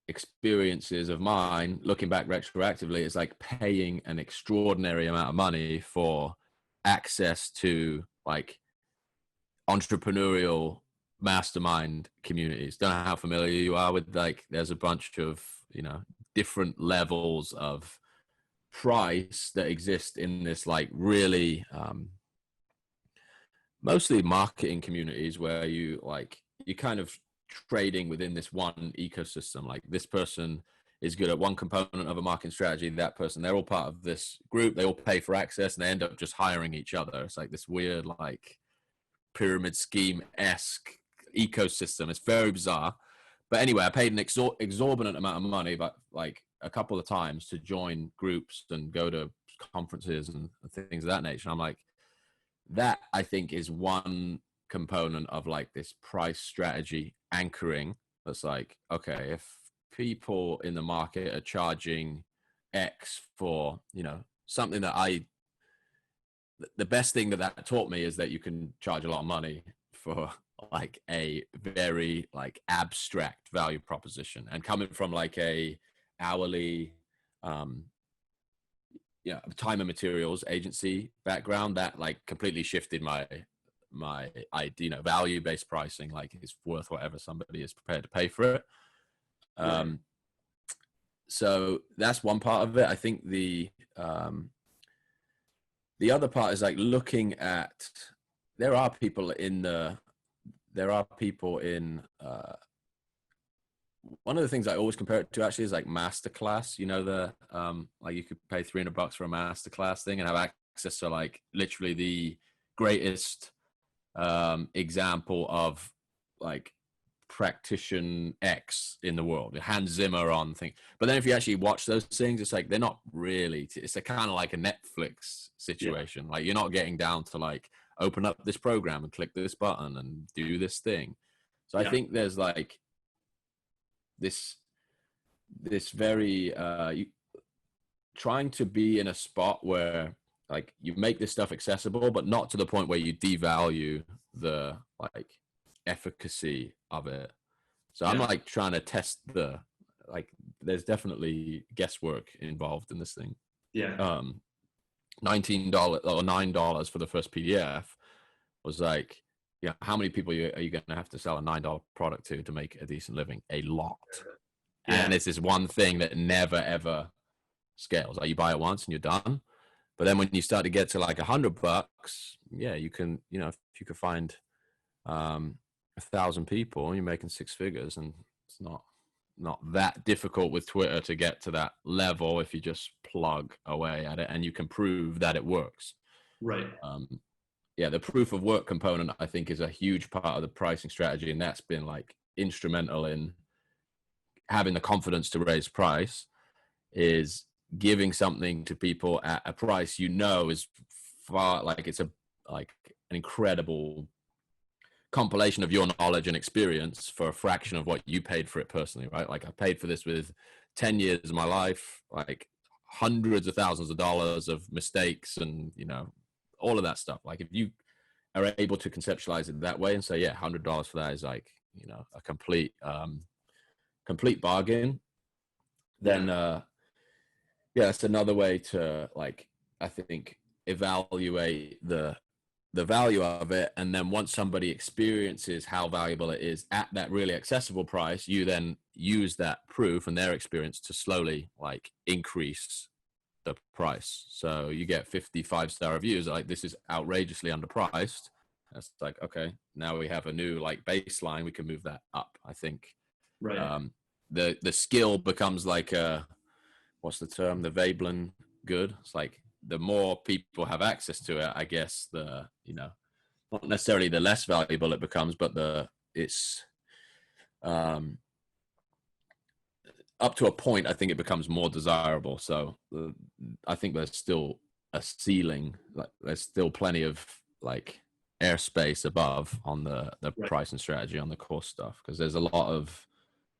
experiences of mine looking back retroactively is like paying an extraordinary amount of money for access to like entrepreneurial mastermind communities. Don't know how familiar you are with, like, there's a bunch of, you know, different levels of price that exist in this like really mostly marketing communities where you kind of trading within this one ecosystem. Like this person is good at one component of a marketing strategy, that person, they're all part of this group, they all pay for access, and they end up just hiring each other. It's like this weird like pyramid scheme-esque ecosystem. It's very bizarre. But anyway, I paid an exorbitant amount of money, but like a couple of times, to join groups and go to conferences and things of that nature. And I'm like, that I think is one component of like this price strategy anchoring. That's like, okay, if people in the market are charging X for, you know, something that the best thing that taught me is that you can charge a lot of money for like a very like abstract value proposition. And coming from like a hourly time and materials agency background, that like completely shifted my idea. You know, value based pricing, like, it's worth whatever somebody is prepared to pay for it. Right. So that's one part of it. I think the other part is like looking at, there are people in one of the things I always compare it to actually is like masterclass. You know, the like you could pay $300 for a masterclass thing and have access to like literally the greatest example of like practitioner X in the world, Hans Zimmer on thing. But then if you actually watch those things, it's like they're not really, it's a kind of like a Netflix situation. Yeah. Like you're not getting down to like open up this program and click this button and do this thing. So yeah. I think there's like this very trying to be in a spot where like you make this stuff accessible, but not to the point where you devalue the like efficacy of it. So yeah. I'm like trying to test there's definitely guesswork involved in this thing. Yeah. $19 or $9 for the first PDF was like, yeah, how many people are you going to have to sell a $9 product to make a decent living? A lot. Yeah. And it's this one thing that never ever scales. Like you buy it once and you're done. But then when you start to get to like $100, yeah, you can, you know, if you could find 1,000 people, you're making six figures, and it's not not that difficult with Twitter to get to that level if you just plug away at it and you can prove that it works. Right. Yeah, the proof of work component, I think, is a huge part of the pricing strategy, and that's been like instrumental in having the confidence to raise price, is giving something to people at a price is far, like, it's like an incredible compilation of your knowledge and experience for a fraction of what you paid for it personally, right? Like, I paid for this with 10 years of my life, like hundreds of thousands of dollars of mistakes and, all of that stuff. Like, if you are able to conceptualize it that way and say, yeah, $100 for that is like, a complete bargain, then, yeah, it's another way to, like, I think, evaluate the value of it. And then once somebody experiences how valuable it is at that really accessible price, you then use that proof and their experience to slowly, like, increase the price. So you get 55-star reviews, like, this is outrageously underpriced. That's like, okay, now we have a new, like, baseline, we can move that up. I think Right. The skill becomes like what's the term, the Veblen good. It's like, the more people have access to it, I guess, not necessarily the less valuable it becomes, but it's up to a point, I think it becomes more desirable. So I think there's still a ceiling, like, there's still plenty of, like, airspace above on the Right. pricing strategy on the course stuff, because there's a lot of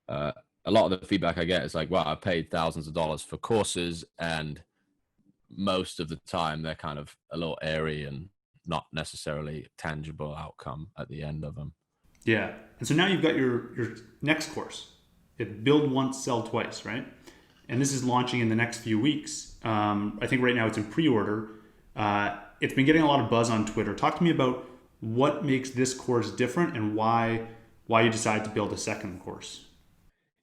the feedback I get is like, well, I paid thousands of dollars for courses, and most of the time they're kind of a little airy and not necessarily tangible outcome at the end of them. Yeah. And so now you've got your next course. It build once, sell twice, right? And this is launching in the next few weeks. I think right now it's in pre-order. It's been getting a lot of buzz on Twitter. Talk to me about what makes this course different and why you decided to build a second course.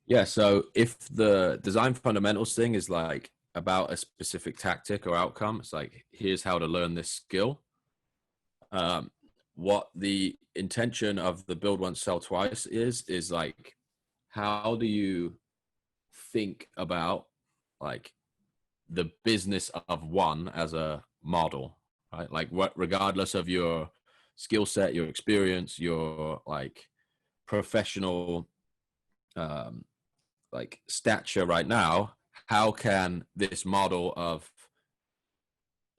Yeah. So if the design fundamentals thing is like about a specific tactic or outcome, it's like, here's how to learn this skill. What the intention of the build once, sell twice is like, how do you think about, like, the business of one as a model, right? Like, what, regardless of your skill set, your experience, your, like, professional, like, stature right now, how can this model of,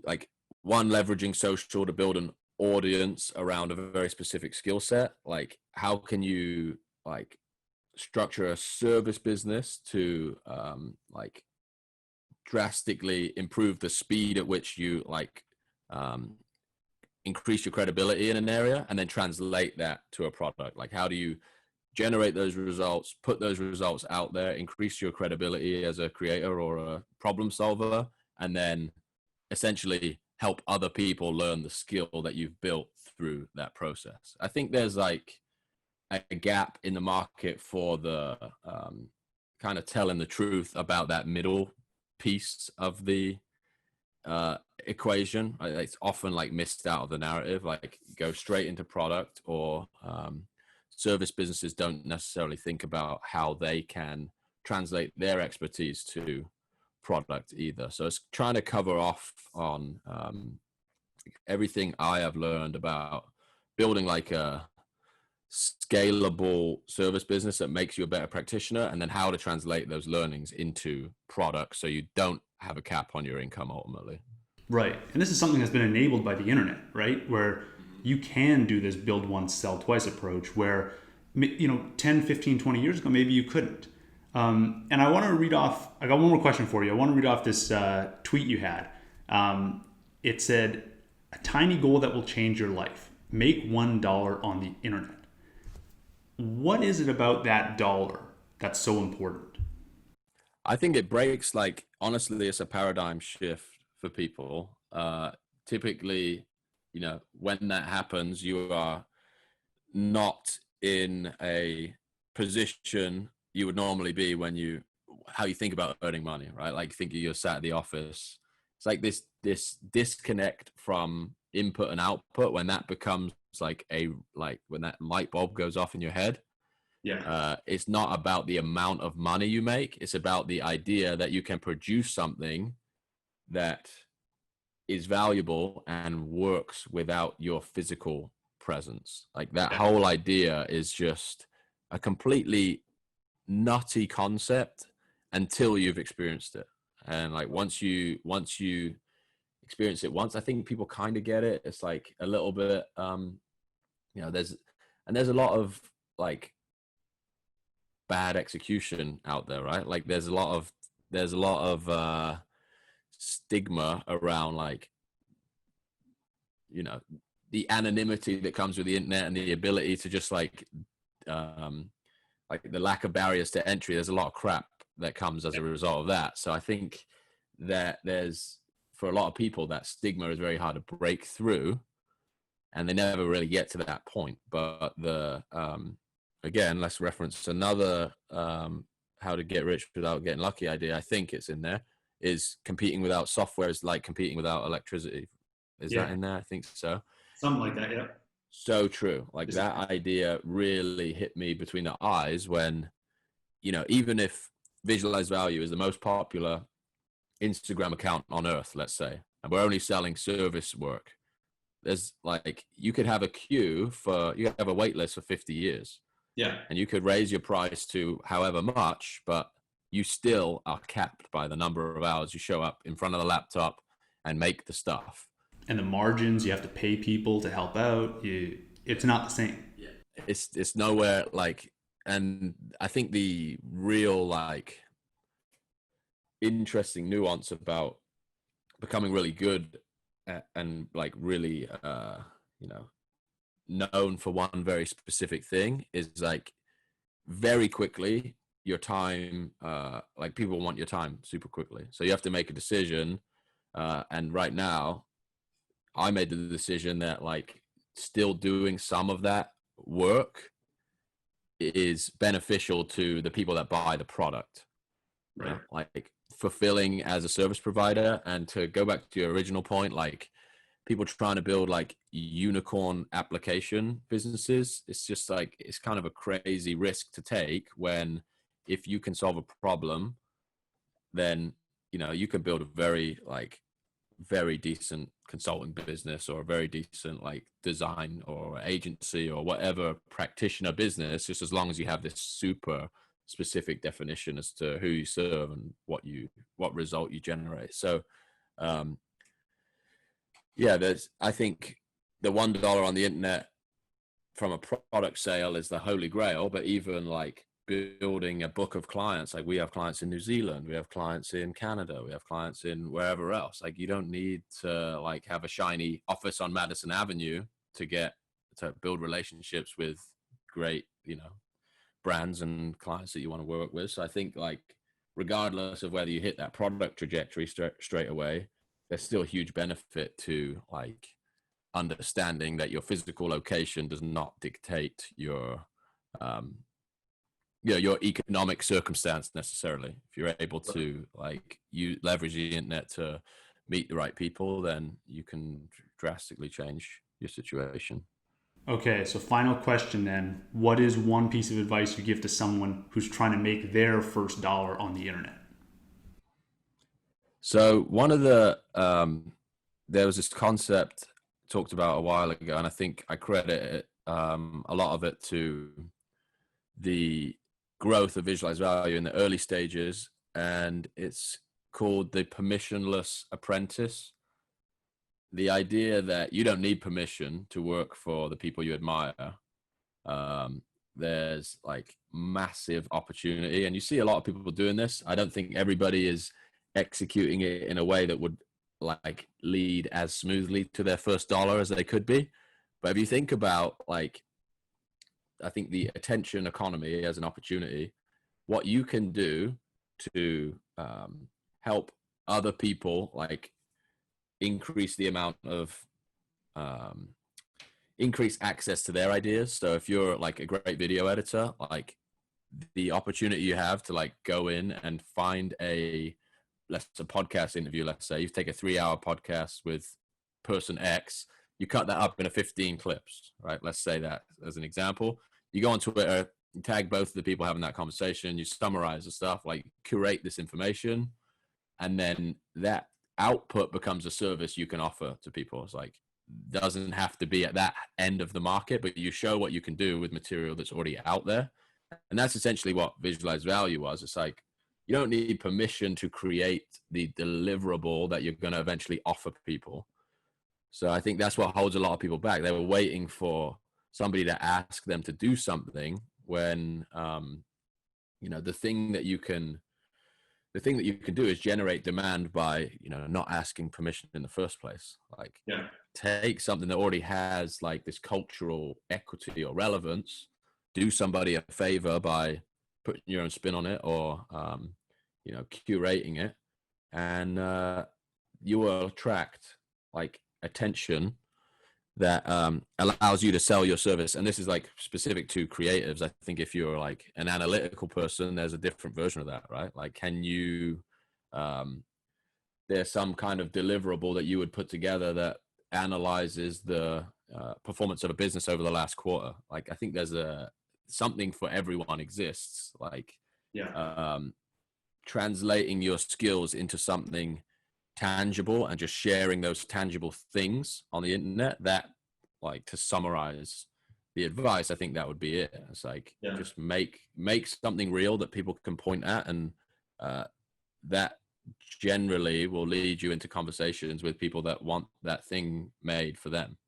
like, one, leveraging social to build an audience around a very specific skill set, like, how can you, like, structure a service business to like, drastically improve the speed at which you, like, increase your credibility in an area, and then translate that to a product? Like, how do you generate those results, put those results out there, increase your credibility as a creator or a problem solver, and then essentially help other people learn the skill that you've built through that process? I think there's, like, a gap in the market for the kind of telling the truth about that middle piece of the equation. It's often, like, missed out of the narrative, like, go straight into product, or service businesses don't necessarily think about how they can translate their expertise to product either. So it's trying to cover off on everything I have learned about building, like, a scalable service business that makes you a better practitioner, and then how to translate those learnings into products so you don't have a cap on your income ultimately. Right. And this is something that's been enabled by the internet, right? Where you can do this build once, sell twice approach where, 10, 15, 20 years ago, maybe you couldn't. And I want to read off, I got one more question for you. I want to read off this tweet you had. It said, a tiny goal that will change your life. Make $1 on the internet. What is it about that dollar that's so important? I think it breaks, like, honestly, it's a paradigm shift for people. Typically, when that happens, you are not in a position you would normally be when how you think about earning money, right? Like, think you're sat at the office. It's like this disconnect from input and output, when that becomes like when that light bulb goes off in your head. Yeah. It's not about the amount of money you make. It's about the idea that you can produce something that is valuable and works without your physical presence. Like that Yeah. whole idea is just a completely nutty concept until you've experienced it. And like once you experience it once, I think people kind of get it. It's like a little bit there's a lot of like bad execution out there, right? Like there's a lot of stigma around like the anonymity that comes with the internet and the ability to just like the lack of barriers to entry. There's a lot of crap that comes as a result of that. So I think that for a lot of people, that stigma is very hard to break through, and they never really get to that point. But again, let's reference another how to get rich without getting lucky idea. I think it's in there. Is competing without software is like competing without electricity. Is that in there? I think so. Something like that. Yeah. So true. Like that idea really hit me between the eyes when, even if Visualize Value is the most popular Instagram account on earth, let's say, and we're only selling service work, there's like, you could have you have a wait list for 50 years. Yeah. And you could raise your price to however much, but you still are capped by the number of hours you show up in front of the laptop and make the stuff. And the margins, you have to pay people to help out. It's not the same. Yeah. It's nowhere like, and I think the real like interesting nuance about becoming really good and like really known for one very specific thing is like very quickly your time, like people want your time super quickly, so you have to make a decision, and right now I made the decision that like still doing some of that work is beneficial to the people that buy the product, Right. like fulfilling as a service provider. And to go back to your original point, like people trying to build like unicorn application businesses, it's just like, it's kind of a crazy risk to take when if you can solve a problem, then you can build a very decent consulting business or a very decent like design or agency or whatever practitioner business, just as long as you have this super specific definition as to who you serve and what result you generate. So I think the $1 on the internet from a product sale is the holy grail, but even like building a book of clients, like we have clients in New Zealand, we have clients in Canada, we have clients in wherever else. Like you don't need to like have a shiny office on Madison Avenue to build relationships with great, brands and clients that you want to work with. So I think like regardless of whether you hit that product trajectory straight away, there's still a huge benefit to like understanding that your physical location does not dictate your your economic circumstance necessarily. If you're able to like you leverage the internet to meet the right people, then you can drastically change your situation. Okay, so final question then. What is one piece of advice you give to someone who's trying to make their first dollar on the internet? So one of the there was this concept talked about a while ago, and I think I credit it, a lot of it to the growth of Visualize Value in the early stages, and it's called the permissionless apprentice. The idea that you don't need permission to work for the people you admire. There's like massive opportunity, and you see a lot of people doing this. I don't think everybody is executing it in a way that would like lead as smoothly to their first dollar as they could be. But if you think about like, I think the attention economy as an opportunity, what you can do to help other people like increase the amount of increase access to their ideas. So if you're like a great video editor, like the opportunity you have to like go in and find a podcast interview, let's say you take a 3-hour podcast with person X, you cut that up into 15 clips, right? Let's say that as an example. You go on Twitter, you tag both of the people having that conversation, you summarize the stuff, like curate this information, and then that output becomes a service you can offer to people. It's like, doesn't have to be at that end of the market, but you show what you can do with material that's already out there. And that's essentially what visualized value was. It's like, you don't need permission to create the deliverable that you're going to eventually offer people. So I think that's what holds a lot of people back. They were waiting for somebody to ask them to do something when, the thing that you can do is generate demand by, not asking permission in the first place. Like, take something that already has like this cultural equity or relevance, do somebody a favor by putting your own spin on it, or, curating it, and you will attract like attention that allows you to sell your service. And this is like specific to creatives. I think if you're like an analytical person, there's a different version of that, right? Like, can you, there's some kind of deliverable that you would put together that analyzes the performance of a business over the last quarter. Like, I think there's something for everyone exists. Like, translating your skills into something tangible and just sharing those tangible things on the internet, that, like, to summarize the advice, I think that would be it. It's like, just make something real that people can point at, and that generally will lead you into conversations with people that want that thing made for them.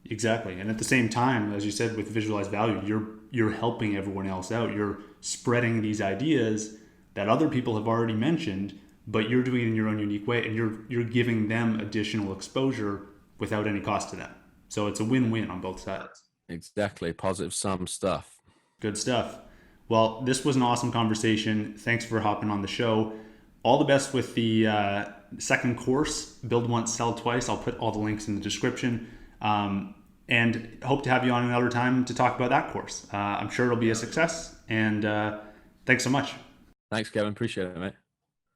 Exactly. And at the same time, as you said, with visualized value, you're helping everyone else out. You're spreading these ideas that other people have already mentioned, but you're doing it in your own unique way, and you're giving them additional exposure without any cost to them. So it's a win-win on both sides. Exactly. Positive sum stuff. Good stuff. Well, this was an awesome conversation. Thanks for hopping on the show. All the best with the second course, Build Once, Sell Twice. I'll put all the links in the description. And hope to have you on another time to talk about that course. I'm sure it'll be a success. And thanks so much. Thanks, Kevin. Appreciate it, mate.